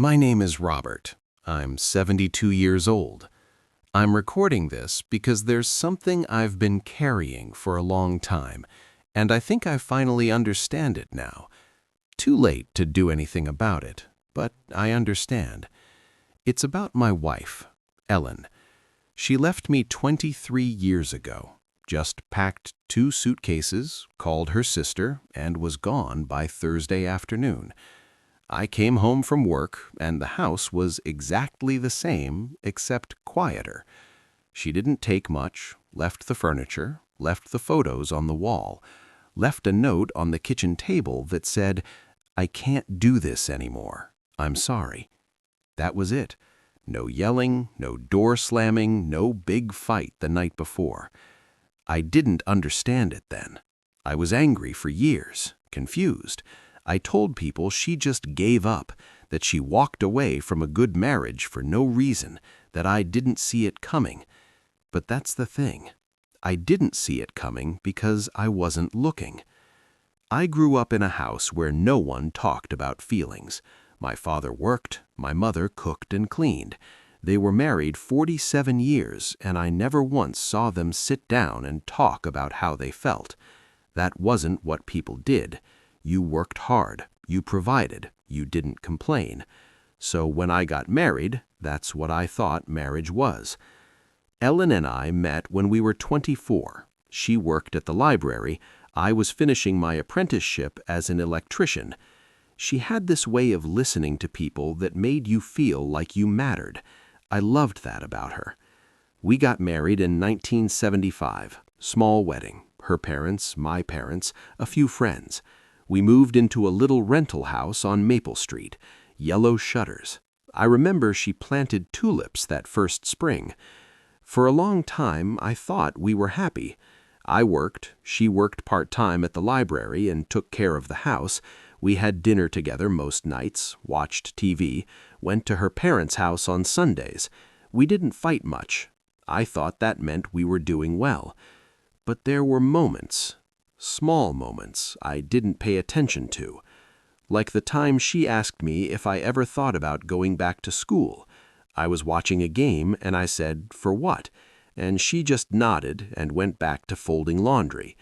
My name is Robert. I'm 72 years old. I'm recording this because there's something I've been carrying for a long time, and I think I finally understand it now. Too late to do anything about it, but I understand. It's about my wife, Ellen. She left me 23 years ago, just packed 2 suitcases, called her sister, and was gone by Thursday afternoon. I came home from work, and the house was exactly the same, except quieter. She didn't take much, left the furniture, left the photos on the wall, left a note on the kitchen table that said, "I can't do this anymore. I'm sorry." That was it. No yelling, no door slamming, no big fight the night before. I didn't understand it then. I was angry for years, confused. I told people she just gave up, that she walked away from a good marriage for no reason, that I didn't see it coming. But that's the thing. I didn't see it coming because I wasn't looking. I grew up in a house where no one talked about feelings. My father worked, my mother cooked and cleaned. They were married 47 years, and I never once saw them sit down and talk about how they felt. That wasn't what people did. You worked hard, you provided, you didn't complain. So when I got married, that's what I thought marriage was. Ellen and I met when we were 24. She worked at the library. I was finishing my apprenticeship as an electrician. She had this way of listening to people that made you feel like you mattered. I loved that about her. We got married in 1975. Small wedding. Her parents, my parents, a few friends. We moved into a little rental house on Maple Street, yellow shutters. I remember she planted tulips that first spring. For a long time, I thought we were happy. I worked, she worked part-time at the library and took care of the house. We had dinner together most nights, watched TV, went to her parents' house on Sundays. We didn't fight much. I thought that meant we were doing well. But there were moments, small moments, I didn't pay attention to. Like the time she asked me if I ever thought about going back to school. I was watching a game and I said, "For what?" And she just nodded and went back to folding laundry.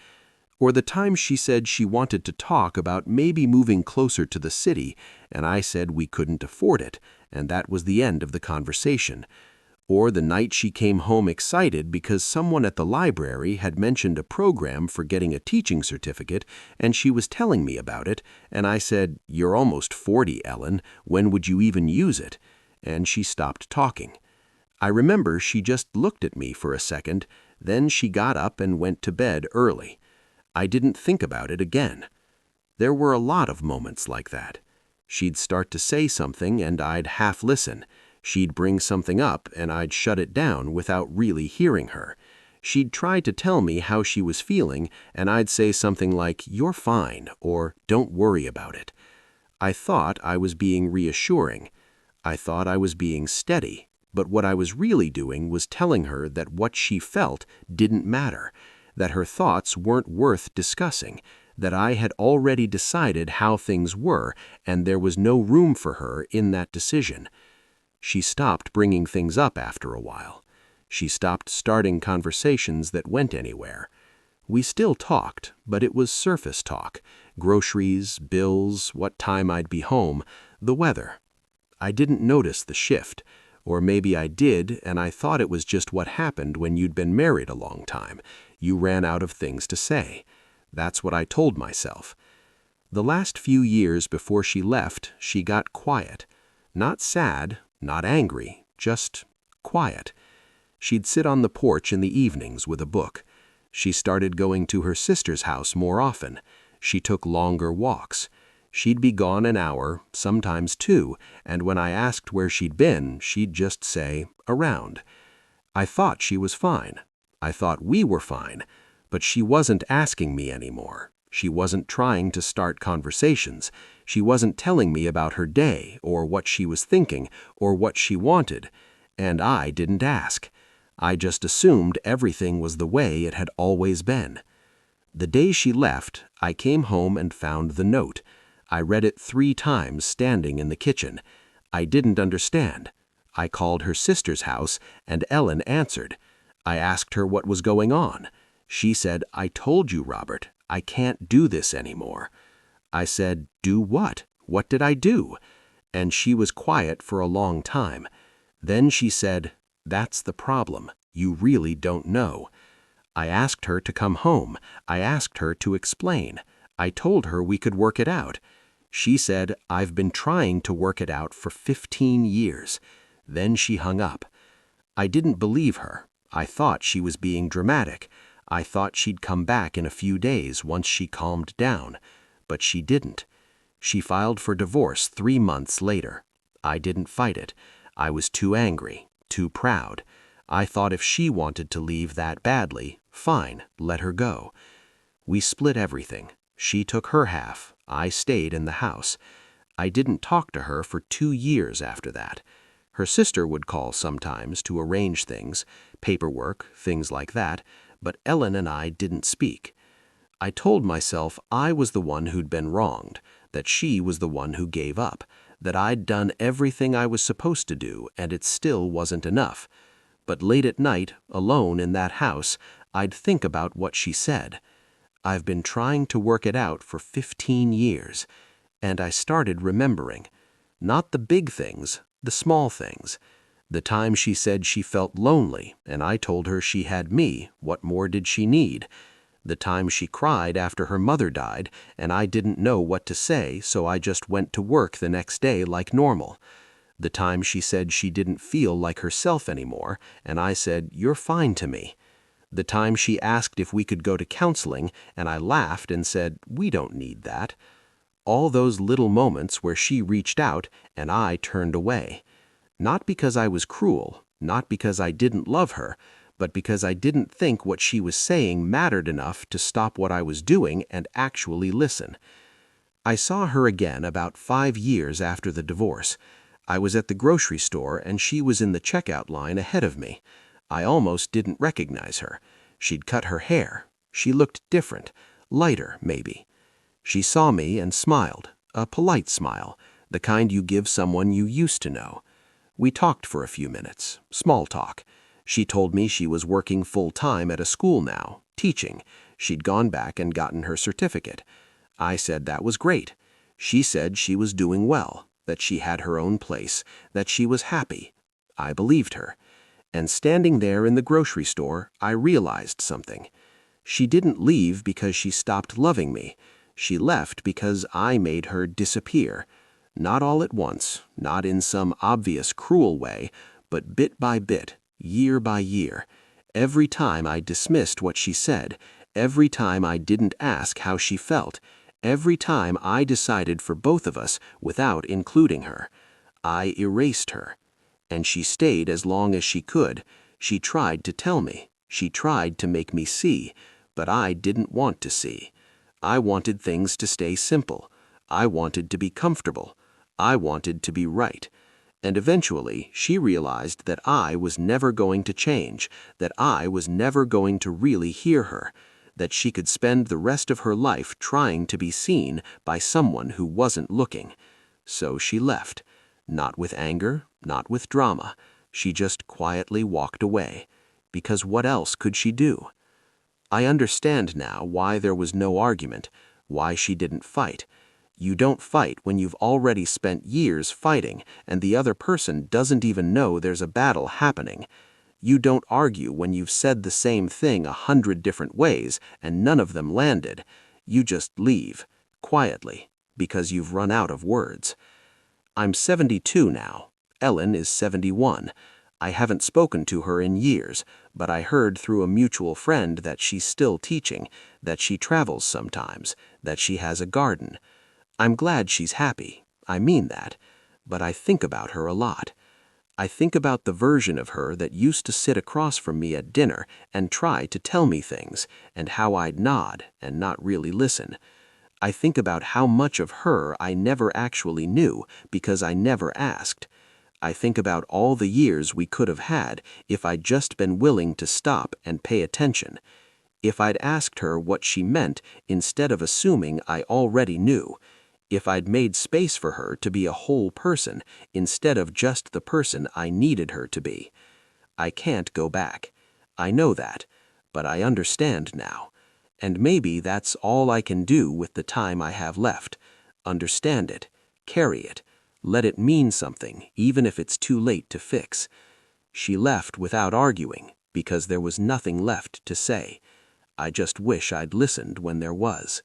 Or the time she said she wanted to talk about maybe moving closer to the city, and I said we couldn't afford it, and that was the end of the conversation. Or the night she came home excited because someone at the library had mentioned a program for getting a teaching certificate, and she was telling me about it, and I said, "You're almost 40, Ellen. When would you even use it?" And she stopped talking. I remember she just looked at me for a second, then she got up and went to bed early. I didn't think about it again. There were a lot of moments like that. She'd start to say something and I'd half listen. She'd bring something up and I'd shut it down without really hearing her. She'd try to tell me how she was feeling and I'd say something like, "You're fine," or "Don't worry about it." I thought I was being reassuring. I thought I was being steady, but what I was really doing was telling her that what she felt didn't matter, that her thoughts weren't worth discussing, that I had already decided how things were and there was no room for her in that decision. She stopped bringing things up after a while. She stopped starting conversations that went anywhere. We still talked, but it was surface talk. Groceries, bills, what time I'd be home, the weather. I didn't notice the shift. Or maybe I did, and I thought it was just what happened when you'd been married a long time. You ran out of things to say. That's what I told myself. The last few years before she left, she got quiet. Not sad, not angry, just quiet. She'd sit on the porch in the evenings with a book. She started going to her sister's house more often. She took longer walks. She'd be gone an hour, sometimes 2, and when I asked where she'd been, she'd just say, "Around." I thought she was fine. I thought we were fine, but she wasn't asking me anymore. She wasn't trying to start conversations. She wasn't telling me about her day, or what she was thinking, or what she wanted, and I didn't ask. I just assumed everything was the way it had always been. The day she left, I came home and found the note. I read it 3 times standing in the kitchen. I didn't understand. I called her sister's house, and Ellen answered. I asked her what was going on. She said, "I told you, Robert, I can't do this anymore." I said, "Do what? What did I do?" And she was quiet for a long time. Then she said, "That's the problem. You really don't know." I asked her to come home. I asked her to explain. I told her we could work it out. She said, "I've been trying to work it out for 15 years. Then she hung up. I didn't believe her. I thought she was being dramatic. I thought she'd come back in a few days once she calmed down. But she didn't. She filed for divorce 3 months later. I didn't fight it. I was too angry, too proud. I thought if she wanted to leave that badly, fine, let her go. We split everything. She took her half. I stayed in the house. I didn't talk to her for 2 years after that. Her sister would call sometimes to arrange things, paperwork, things like that, but Ellen and I didn't speak. I told myself I was the one who'd been wronged, that she was the one who gave up, that I'd done everything I was supposed to do and it still wasn't enough. But late at night, alone in that house, I'd think about what she said. I've been trying to work it out for 15 years, and I started remembering. Not the big things, the small things. The time she said she felt lonely, and I told her she had me, what more did she need? The time she cried after her mother died, and I didn't know what to say, so I just went to work the next day like normal. The time she said she didn't feel like herself anymore, and I said, "You're fine to me." The time she asked if we could go to counseling, and I laughed and said, "We don't need that." All those little moments where she reached out and I turned away. Not because I was cruel, not because I didn't love her, but because I didn't think what she was saying mattered enough to stop what I was doing and actually listen. I saw her again about 5 years after the divorce. I was at the grocery store and she was in the checkout line ahead of me. I almost didn't recognize her. She'd cut her hair. She looked different, lighter maybe. She saw me and smiled, a polite smile, the kind you give someone you used to know. We talked for a few minutes, small talk. She told me she was working full-time at a school now, teaching. She'd gone back and gotten her certificate. I said that was great. She said she was doing well, that she had her own place, that she was happy. I believed her. And standing there in the grocery store, I realized something. She didn't leave because she stopped loving me. She left because I made her disappear. Not all at once, not in some obvious cruel way, but bit by bit, year by year. Every time I dismissed what she said, every time I didn't ask how she felt, every time I decided for both of us without including her, I erased her. And she stayed as long as she could. She tried to tell me. She tried to make me see, but I didn't want to see. I wanted things to stay simple. I wanted to be comfortable. I wanted to be right. And eventually, she realized that I was never going to change, that I was never going to really hear her, that she could spend the rest of her life trying to be seen by someone who wasn't looking. So she left. Not with anger, not with drama. She just quietly walked away. Because what else could she do? I understand now why there was no argument, why she didn't fight. You don't fight when you've already spent years fighting and the other person doesn't even know there's a battle happening. You don't argue when you've said the same thing 100 different ways and none of them landed. You just leave, quietly, because you've run out of words. I'm 72 now. Ellen is 71. I haven't spoken to her in years, but I heard through a mutual friend that she's still teaching, that she travels sometimes, that she has a garden. I'm glad she's happy. I mean that. But I think about her a lot. I think about the version of her that used to sit across from me at dinner and try to tell me things, and how I'd nod and not really listen. I think about how much of her I never actually knew because I never asked. I think about all the years we could have had if I'd just been willing to stop and pay attention. If I'd asked her what she meant instead of assuming I already knew. If I'd made space for her to be a whole person instead of just the person I needed her to be. I can't go back. I know that, but I understand now. And maybe that's all I can do with the time I have left. Understand it, carry it, let it mean something, even if it's too late to fix. She left without arguing, because there was nothing left to say. I just wish I'd listened when there was.